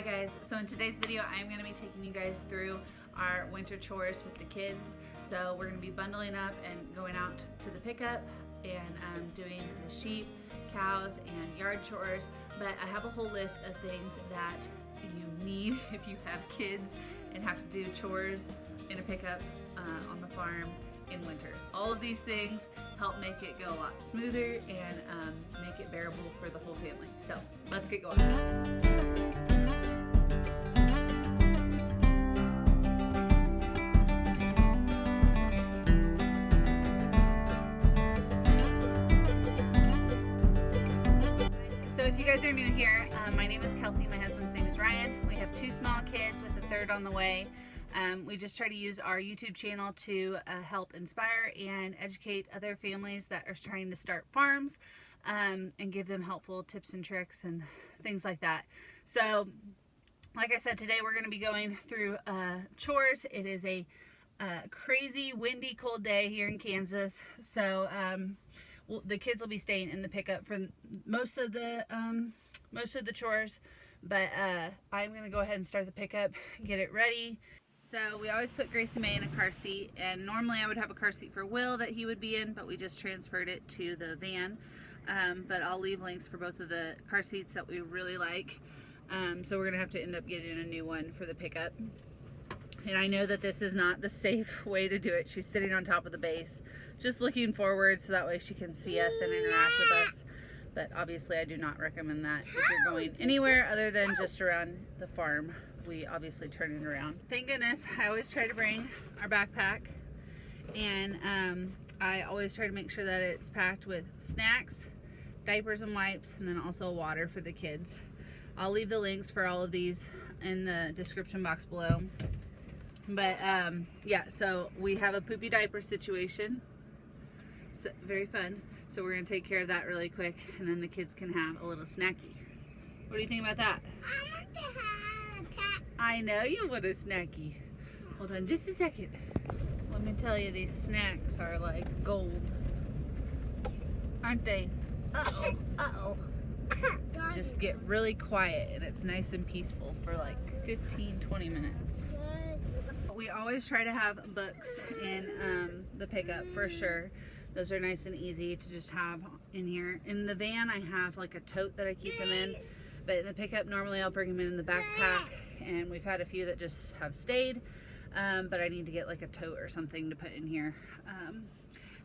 guys, so in today's video I'm going to be taking you guys through our winter chores with the kids. So we're going to be bundling up and going out to the pickup and doing the sheep, cows, and yard chores. But I have a whole list of things that you need if you have kids and have to do chores in a pickup on the farm in winter. All of these things help make it go a lot smoother and make it bearable for the whole family. So let's get going. So if you guys are new here, my name is Kelsey, my husband's name is Ryan. We have two small kids with a third on the way. We just try to use our YouTube channel to help inspire and educate other families that are trying to start farms and give them helpful tips and tricks and things like that. So like I said, today we're going to be going through chores. It is a crazy, windy, cold day here in Kansas. So the kids will be staying in the pickup for most of the chores, but I'm gonna go ahead and start the pickup, get it ready. So we always put Gracie May in a car seat, and normally I would have a car seat for Will that he would be in, but we just transferred it to the van. But I'll leave links for both of the car seats that we really like. So we're gonna have to end up getting a new one for the pickup. And I know that this is not the safe way to do it. She's sitting on top of the base, just looking forward so that way she can see us and interact with us. But obviously I do not recommend that if you're going anywhere other than just around the farm. We obviously turn it around. Thank goodness, I always try to bring our backpack. And I always try to make sure that it's packed with snacks, diapers and wipes, and then also water for the kids. I'll leave the links for all of these in the description box below. But yeah, so we have a poopy diaper situation. So, very fun. So we're gonna take care of that really quick, and then the kids can have a little snacky. What do you think about that? I want to have a cat. I know you want a snacky. Hold on just a second. Let me tell you, these snacks are like gold, aren't they? Uh-oh, uh-oh. Just get really quiet, and it's nice and peaceful for like 15-20 minutes. We always try to have books in the pickup for sure. Those are nice and easy to just have in here. In the van, I have like a tote that I keep them in, but in the pickup, normally I'll bring them in the backpack, and we've had a few that just have stayed, but I need to get like a tote or something to put in here.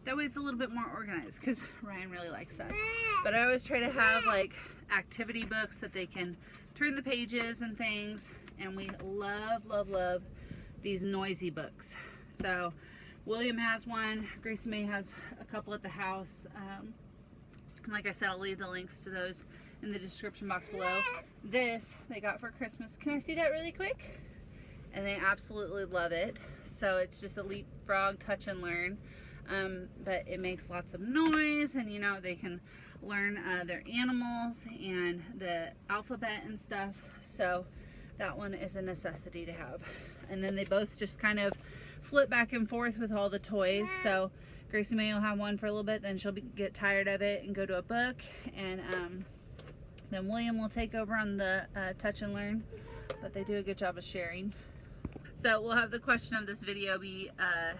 That way it's a little bit more organized, because Ryan really likes that. But I always try to have like activity books that they can turn the pages and things, and we love, love, love these noisy books. So William has one, Gracie May has a couple at the house. Like I said, I'll leave the links to those in the description box below. This they got for Christmas. Can I see that really quick? And they absolutely love it. So it's just a Leapfrog Touch and Learn. But it makes lots of noise, and you know, they can learn their animals and the alphabet and stuff. So that one is a necessity to have. And then they both just kind of flip back and forth with all the toys. So Gracie May will have one for a little bit, then she'll get tired of it and go to a book. And then William will take over on the Touch and Learn. But they do a good job of sharing. So we'll have the question of this video be,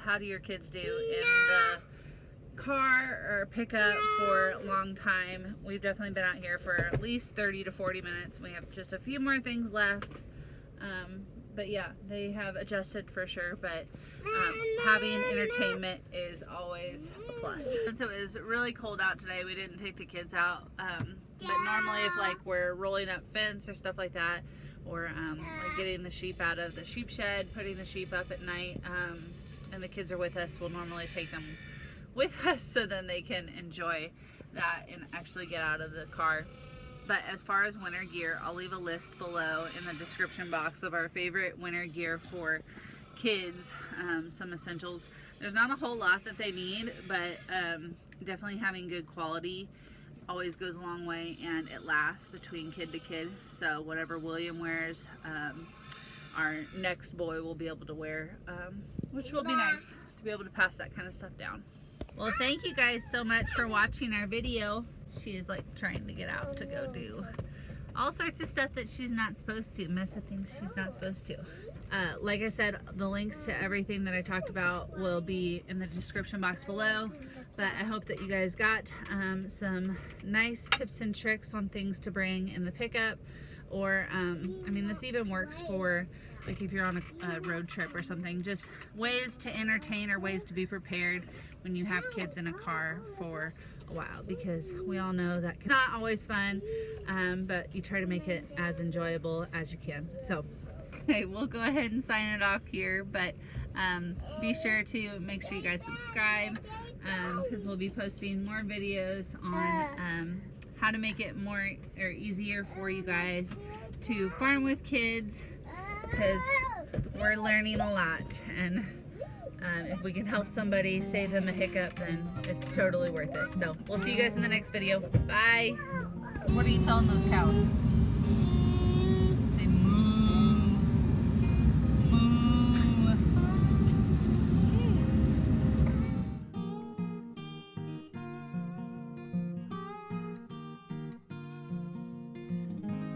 how do your kids do in the car or pickup for a long time? We've definitely been out here for at least 30 to 40 minutes. We have just a few more things left. But yeah, they have adjusted for sure, but having entertainment is always a plus. Since it was really cold out today, we didn't take the kids out. But normally if like we're rolling up fence or stuff like that, or like getting the sheep out of the sheep shed, putting the sheep up at night, and the kids are with us, we'll normally take them with us so then they can enjoy that and actually get out of the car. But as far as winter gear, I'll leave a list below in the description box of our favorite winter gear for kids, some essentials. There's not a whole lot that they need, but definitely having good quality always goes a long way, and it lasts between kid to kid. So whatever William wears, our next boy will be able to wear, which will be nice to be able to pass that kind of stuff down. Well, thank you guys so much for watching our video. She is like trying to get out to go do all sorts of stuff that she's not supposed to, mess with things she's not supposed to. Like I said, the links to everything that I talked about will be in the description box below. But I hope that you guys got some nice tips and tricks on things to bring in the pickup. Or, I mean, this even works for, like, if you're on a road trip or something. Just ways to entertain or ways to be prepared when you have kids in a car for a while. Because we all know that it's not always fun, but you try to make it as enjoyable as you can. So, okay, we'll go ahead and sign it off here. But be sure to make sure you guys subscribe, because we'll be posting more videos on how to make it more or easier for you guys to farm with kids, because we're learning a lot, and if we can help somebody save them a hiccup, then it's totally worth it. So we'll see you guys in the next video. Bye. What are you telling those cows?